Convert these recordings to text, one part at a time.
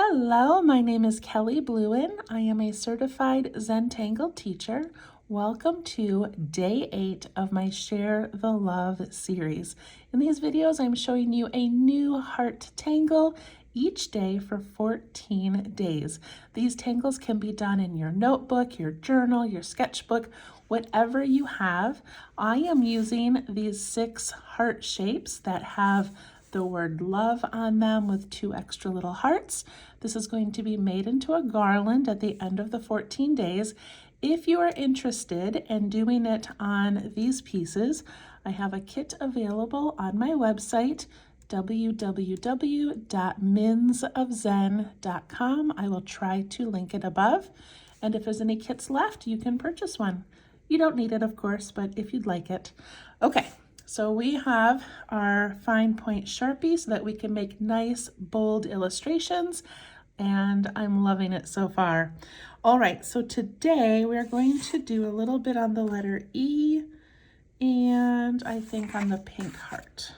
Hello, my name is Kelly Bluen. I am a certified Zentangle teacher. Welcome to day 8 of my Share the Love series. In these videos, I'm showing you a new heart tangle each day for 14 days. These tangles can be done in your notebook, your journal, your sketchbook, whatever you have. I am using these 6 heart shapes that have the word love on them with 2 extra little hearts. This is going to be made into a garland at the end of the 14 days. If you are interested in doing it on these pieces, I have a kit available on my website, www.minsofzen.com. I will try to link it above. And if there's any kits left, you can purchase one. You don't need it, of course, but if you'd like it. Okay. So we have our fine point Sharpie so that we can make nice, bold illustrations, and I'm loving it so far. All right, so today we're going to do a little bit on the letter E, and I think on the pink heart.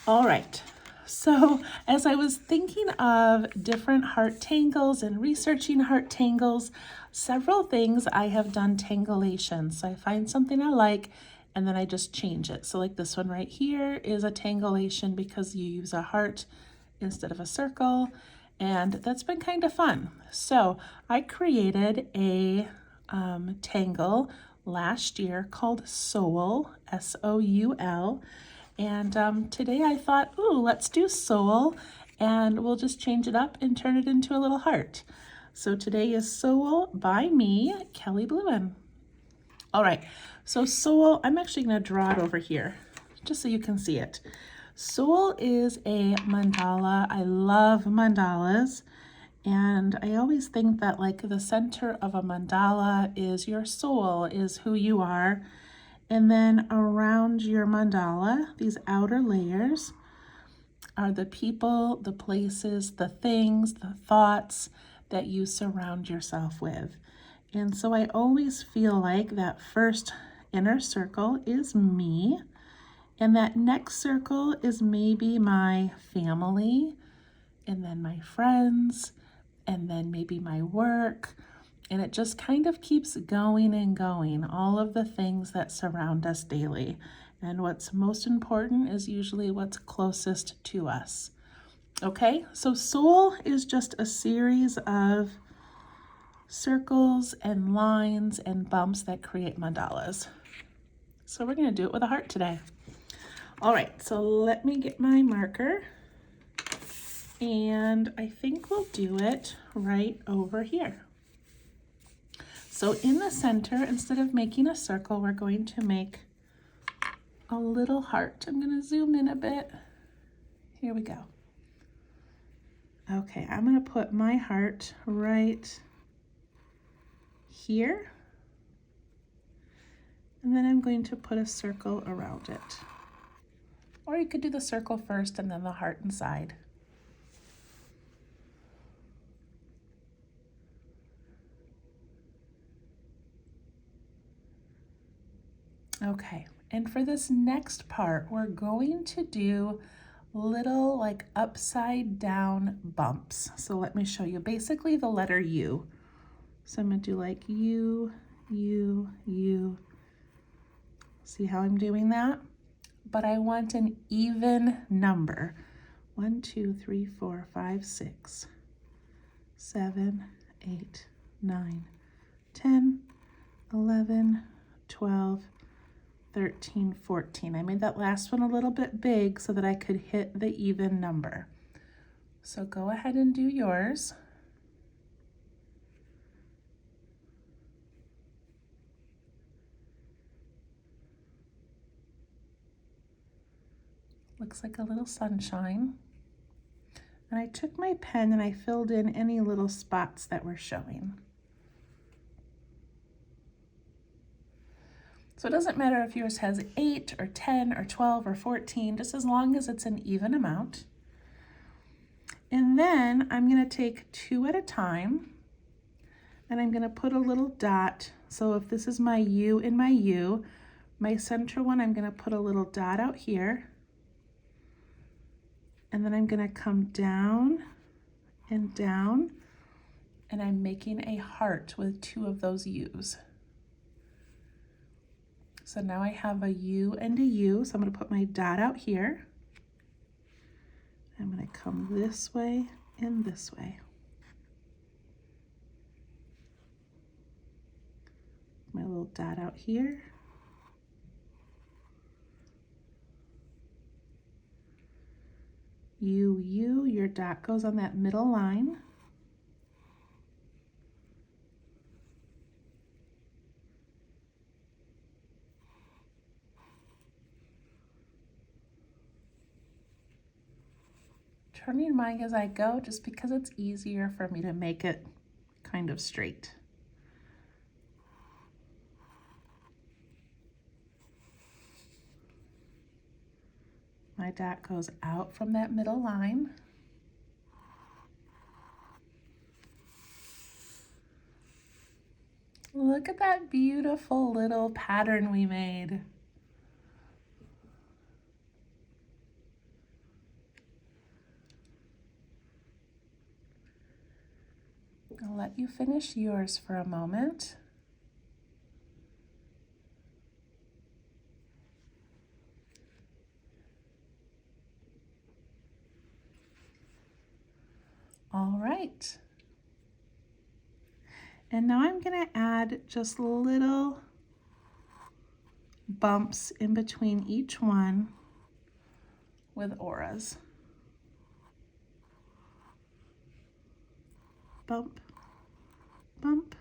All right, so as I was thinking of different heart tangles and researching heart tangles, several things I have done tangulation. So I find something I like, and then I just change it. So like this one right here is a tangulation because you use a heart instead of a circle, and that's been kind of fun. So I created a tangle last year called Soul, S-O-U-L, and today I thought, ooh, let's do Soul, and we'll just change it up and turn it into a little heart. So today is Soul by me, Kelly Bluen. All right, so Soul, I'm actually going to draw it over here just so you can see it. Soul is a mandala. I love mandalas, and I always think that like the center of a mandala is your soul, is who you are, and then around your mandala, these outer layers are the people, the places, the things, the thoughts that you surround yourself with. And so I always feel like that first inner circle is me, and that next circle is maybe my family, and then my friends, and then maybe my work, and it just kind of keeps going and going, all of the things that surround us daily. And what's most important is usually what's closest to us. Okay, so Soul is just a series of circles and lines and bumps that create mandalas. So we're going to do it with a heart today. All right, so let me get my marker, and I think we'll do it right over here. So in the center, instead of making a circle, we're going to make a little heart. I'm going to zoom in a bit. Here we go. Okay, I'm going to put my heart right here, and then I'm going to put a circle around it. Or you could do the circle first and then the heart inside. Okay, and for this next part, we're going to do little like upside down bumps. So let me show you. Basically the letter U. So I'm going to do like U, U, U. See how I'm doing that? But I want an even number. 1, 2, 3, 4, 5, 6, 7, 8, 9, 10, 11, 12, 13, 14. I made that last one a little bit big so that I could hit the even number. So go ahead and do yours. Looks like a little sunshine. And I took my pen and I filled in any little spots that were showing. So it doesn't matter if yours has 8 or 10 or 12 or 14, just as long as it's an even amount. And then I'm going to take 2 at a time, and I'm going to put a little dot. So if this is my U in my U, my center one, I'm going to put a little dot out here. And then I'm gonna come down and down, and I'm making a heart with 2 of those U's. So now I have a U and a U, so I'm gonna put my dot out here. I'm gonna come this way and this way. My little dot out here. U, U, your dot goes on that middle line. Turning mine as I go just because it's easier for me to make it kind of straight. My dot goes out from that middle line. Look at that beautiful little pattern we made. I'll let you finish yours for a moment. All right. And now I'm going to add just little bumps in between each one with auras. Bump, bump.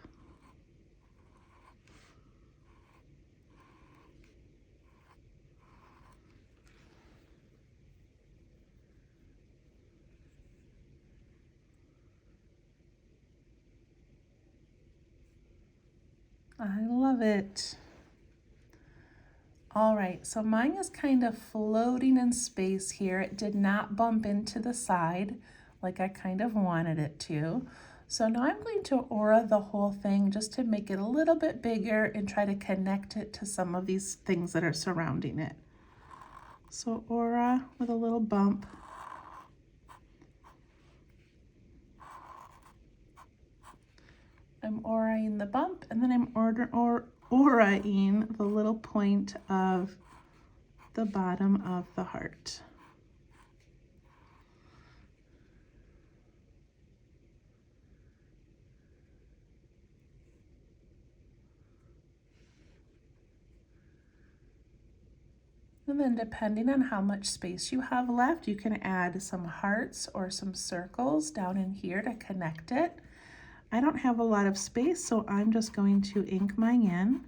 I love it. All right, so mine is kind of floating in space here. It did not bump into the side like I kind of wanted it to. So now I'm going to aura the whole thing just to make it a little bit bigger and try to connect it to some of these things that are surrounding it. So aura with a little bump. I'm auraing the bump, and then I'm auraing the little point of the bottom of the heart. And then depending on how much space you have left, you can add some hearts or some circles down in here to connect it. I don't have a lot of space, so I'm just going to ink mine in.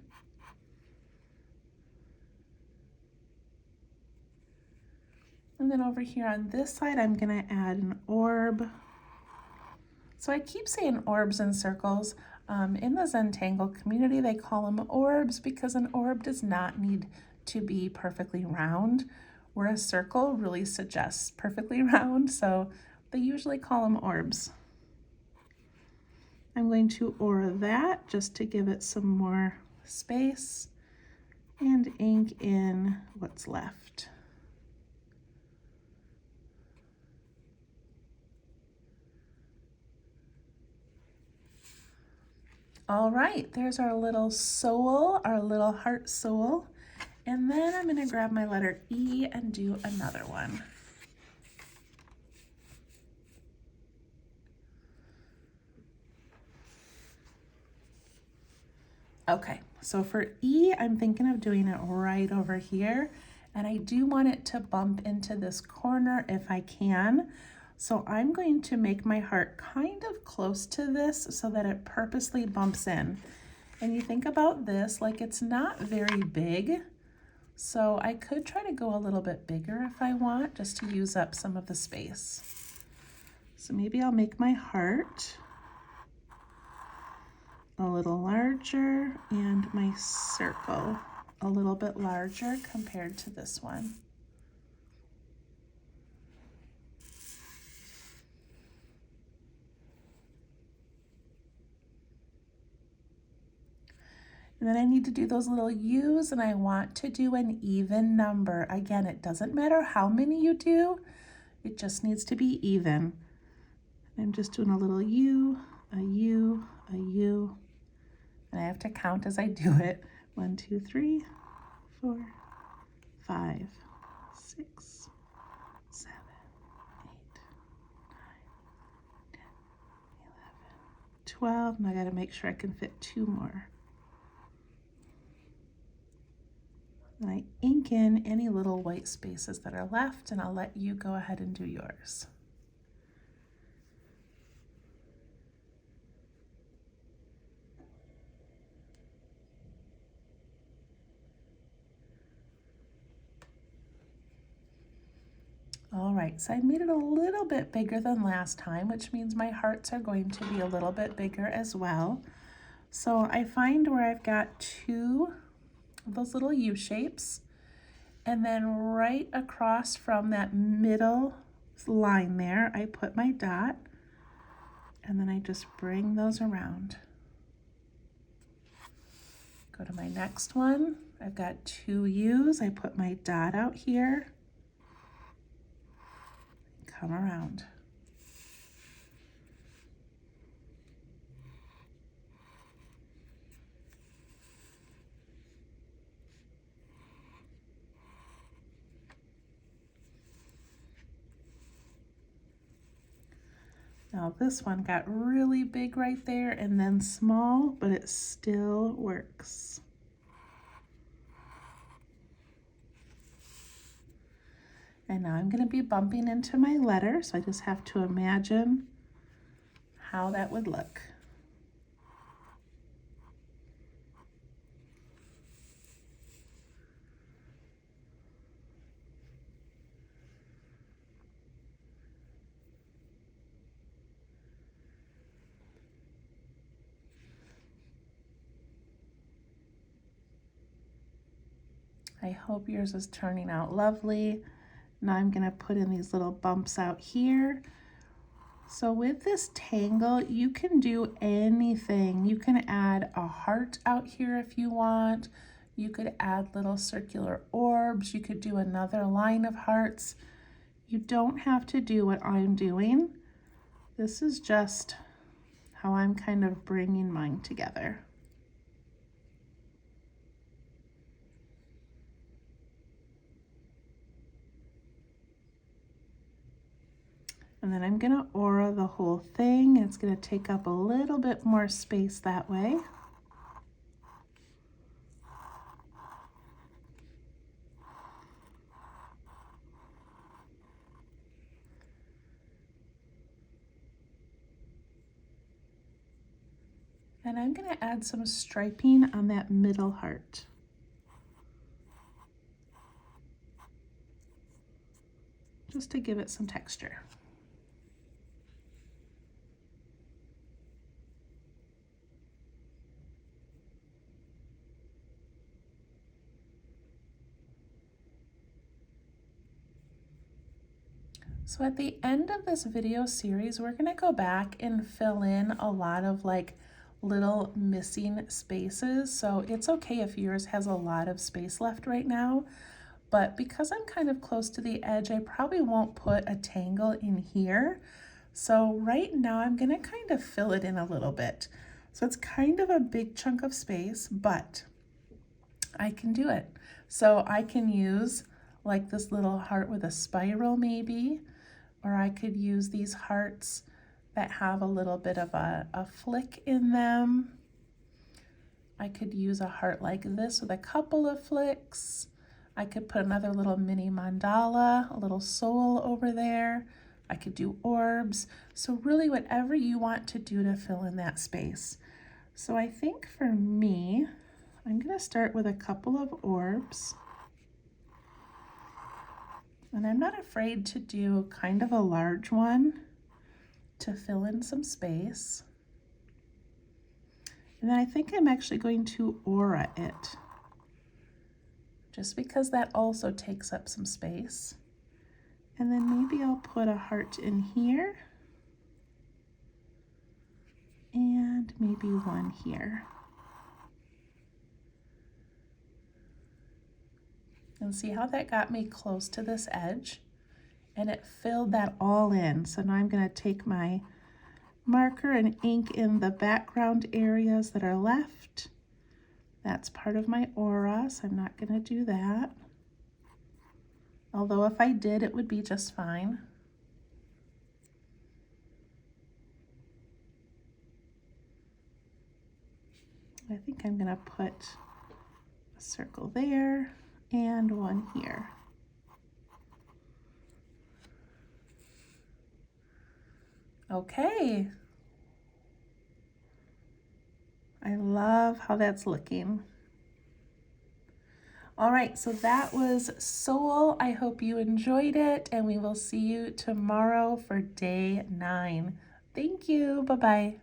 And then over here on this side, I'm gonna add an orb. So I keep saying orbs and circles. In the Zentangle community, they call them orbs because an orb does not need to be perfectly round, where a circle really suggests perfectly round, so they usually call them orbs. I'm going to aura that just to give it some more space and ink in what's left. All right, there's our little soul, our little heart soul. And then I'm gonna grab my letter E and do another one. Okay, so for E, I'm thinking of doing it right over here, and I do want it to bump into this corner if I can. So I'm going to make my heart kind of close to this so that it purposely bumps in. And you think about this, like it's not very big, so I could try to go a little bit bigger if I want, just to use up some of the space. So maybe I'll make my heart a little larger and my circle a little bit larger compared to this one. And then I need to do those little U's, and I want to do an even number. Again, it doesn't matter how many you do. It just needs to be even. I'm just doing a little U, a U, a U, and I have to count as I do it. 1, 2, 3, 4, 5, 6, 7, 8, 9, 10, 11, 12. And I got to make sure I can fit 2 more. And I ink in any little white spaces that are left, and I'll let you go ahead and do yours. All right, so I made it a little bit bigger than last time, which means my hearts are going to be a little bit bigger as well. So I find where I've got 2 of those little U shapes, and then right across from that middle line there, I put my dot, and then I just bring those around. Go to my next one. I've got 2 U's. I put my dot out here. Come around. Now this one got really big right there and then small, but it still works. And now I'm going to be bumping into my letter, so I just have to imagine how that would look. I hope yours is turning out lovely. Now I'm going to put in these little bumps out here. So with this tangle, you can do anything. You can add a heart out here if you want. You could add little circular orbs. You could do another line of hearts. You don't have to do what I'm doing. This is just how I'm kind of bringing mine together. And then I'm gonna aura the whole thing. It's gonna take up a little bit more space that way. And I'm gonna add some striping on that middle heart. Just to give it some texture. So at the end of this video series, we're gonna go back and fill in a lot of like little missing spaces. So it's okay if yours has a lot of space left right now, but because I'm kind of close to the edge, I probably won't put a tangle in here. So right now I'm gonna kind of fill it in a little bit. So it's kind of a big chunk of space, but I can do it. So I can use like this little heart with a spiral maybe, or I could use these hearts that have a little bit of a flick in them. I could use a heart like this with a couple of flicks. I could put another little mini mandala, a little soul over there. I could do orbs. So really whatever you want to do to fill in that space. So I think for me, I'm gonna start with a couple of orbs. And I'm not afraid to do kind of a large one to fill in some space. And then I think I'm actually going to aura it, just because that also takes up some space. And then maybe I'll put a heart in here and maybe one here. And see how that got me close to this edge? and it filled that all in. So now I'm going to take my marker and ink in the background areas that are left. That's part of my aura, so I'm not going to do that. Although if I did, it would be just fine. I think I'm going to put a circle there and one here. Okay. I love how that's looking. All right, so that was Soul. I hope you enjoyed it, and we will see you tomorrow for day 9. Thank you. Bye-bye.